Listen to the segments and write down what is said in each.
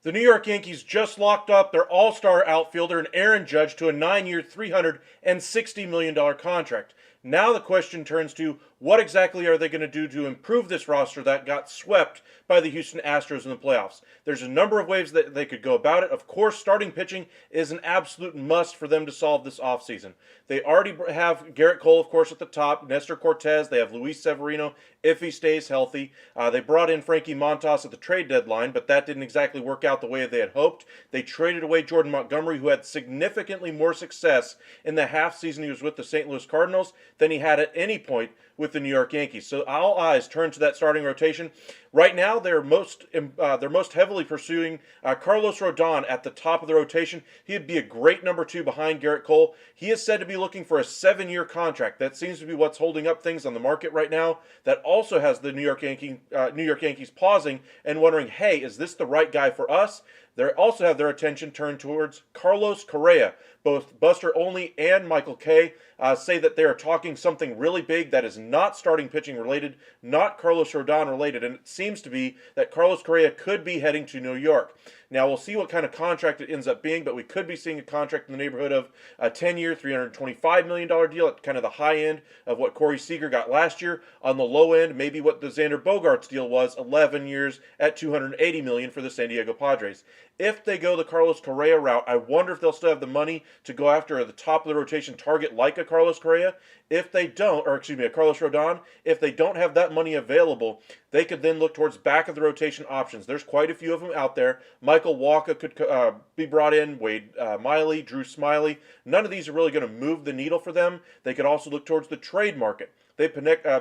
The New York Yankees just locked up their all-star outfielder and Aaron Judge to a 9-year, $360 million contract. Now the question turns to what exactly are they going to do to improve this roster that got swept by the Houston Astros in the playoffs? There's a number of ways that they could go about it. Of course, starting pitching is an absolute must for them to solve this offseason. They already have Garrett Cole, of course, at the top, Nestor Cortez, they have Luis Severino if he stays healthy. They brought in Frankie Montas at the trade deadline, but that didn't exactly work out the way they had hoped. They traded away Jordan Montgomery, who had significantly more success in the half season he was with the St. Louis Cardinals than he had at any point with the New York Yankees. So all eyes turn to that starting rotation. Right now, they're most heavily pursuing Carlos Rodon at the top of the rotation. He'd be a great number 2 behind Garrett Cole. He is said to be looking for a 7-year contract. That seems to be what's holding up things on the market right now. That also has the New York Yankees pausing and wondering, hey, is this the right guy for us? They also have their attention turned towards Carlos Correa. Both Buster Olney and Michael Kay say that they are talking something really big that is not starting pitching related, not Carlos Rodon related, and it seems to be that Carlos Correa could be heading to New York. Now, we'll see what kind of contract it ends up being, but we could be seeing a contract in the neighborhood of a 10-year, $325 million deal at kind of the high end of what Corey Seager got last year. On the low end, maybe what the Xander Bogaerts deal was, 11 years at $280 million for the San Diego Padres. If they go the Carlos Correa route, I wonder if they'll still have the money to go after the top of the rotation target like a Carlos Correa. If they don't, or excuse me, a Carlos Rodon, if they don't have that money available, they could then look towards back of the rotation options. There's quite a few of them out there. Michael Wacha could be brought in, Wade Miley, Drew Smiley. None of these are really going to move the needle for them. They could also look towards the trade market. They've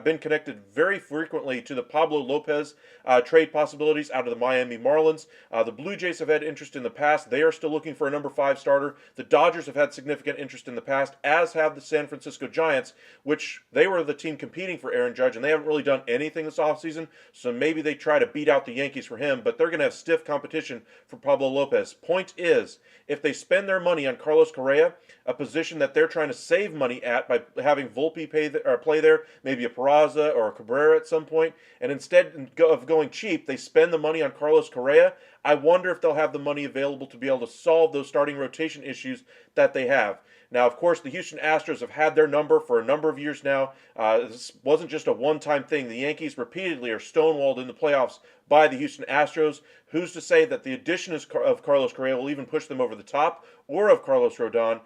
been connected very frequently to the Pablo Lopez trade possibilities out of the Miami Marlins. The Blue Jays have had interest in the past. They are still looking for a number 5 starter. The Dodgers have had significant interest in the past, as have the San Francisco Giants, which they were the team competing for Aaron Judge, and they haven't really done anything this offseason, so maybe they try to beat out the Yankees for him, but they're going to have stiff competition for Pablo Lopez. Point is, if they spend their money on Carlos Correa, a position that they're trying to save money at by having Volpe play there, maybe a Peraza or a Cabrera at some point, and instead of going cheap, they spend the money on Carlos Correa, I wonder if they'll have the money available to be able to solve those starting rotation issues that they have. Now, of course, the Houston Astros have had their number for a number of years now. This wasn't just a one-time thing. The Yankees repeatedly are stonewalled in the playoffs by the Houston Astros. Who's to say that the addition of Carlos Correa will even push them over the top, or of Carlos Rodon?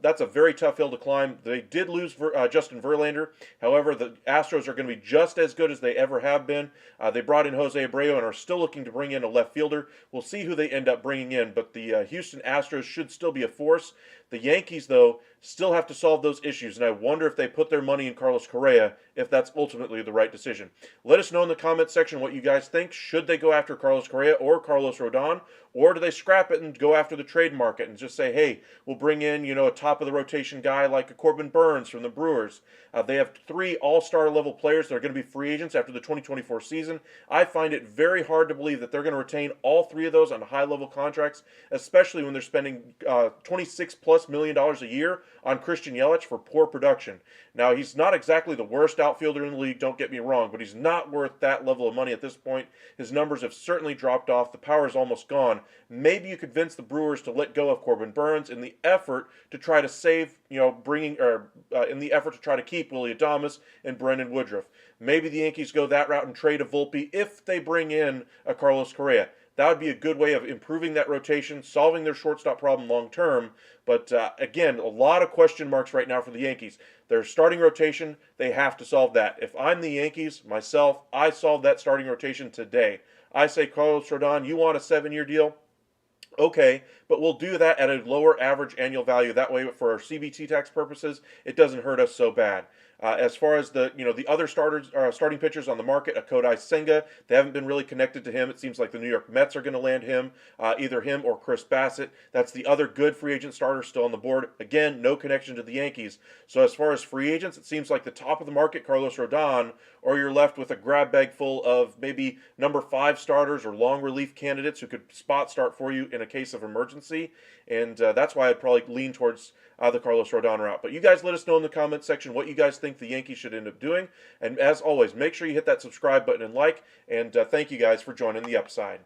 That's a very tough hill to climb. They did lose Justin Verlander. However, the Astros are going to be just as good as they ever have been. They brought in Jose Abreu and are still looking to bring in a left fielder. We'll see who they end up bringing in, but the Houston Astros should still be a force. The Yankees, though, still have to solve those issues, and I wonder if they put their money in Carlos Correa, if that's ultimately the right decision. Let us know in the comments section what you guys think. Should they go after Carlos Correa or Carlos Rodon, or do they scrap it and go after the trade market and just say, hey, we'll bring in, a top-of-the-rotation guy like a Corbin Burns from the Brewers. They have 3 all-star level players that are going to be free agents after the 2024 season. I find it very hard to believe that they're going to retain all 3 of those on high-level contracts, especially when they're spending $26+ million a year on Christian Yelich for poor production. Now, he's not exactly the worst outfielder in the league, don't get me wrong, but he's not worth that level of money at this point. His numbers have certainly dropped off. The power is almost gone. Maybe you convince the Brewers to let go of Corbin Burns in the effort to try to save, in the effort to try to keep Willy Adames and Brendan Woodruff. Maybe the Yankees go that route and trade a Volpe if they bring in a Carlos Correa. That would be a good way of improving that rotation, solving their shortstop problem long term. But again, a lot of question marks right now for the Yankees. Their starting rotation, they have to solve that. If I'm the Yankees, myself, I solve that starting rotation today. I say, Carlos Rodon, you want a 7-year deal? Okay, but we'll do that at a lower average annual value. That way, for our CBT tax purposes, it doesn't hurt us so bad. As far as the other starting pitchers on the market, a Kodai Senga, they haven't been really connected to him. It seems like the New York Mets are going to land him, either him or Chris Bassett. That's the other good free agent starter still on the board. Again, no connection to the Yankees. So as far as free agents, it seems like the top of the market, Carlos Rodon, or you're left with a grab bag full of maybe number 5 starters or long relief candidates who could spot start for you in a case of emergency. And that's why I'd probably lean towards the Carlos Rodon route. But you guys let us know in the comments section what you guys think the Yankees should end up doing. And as always, make sure you hit that subscribe button and like. And thank you guys for joining the upside.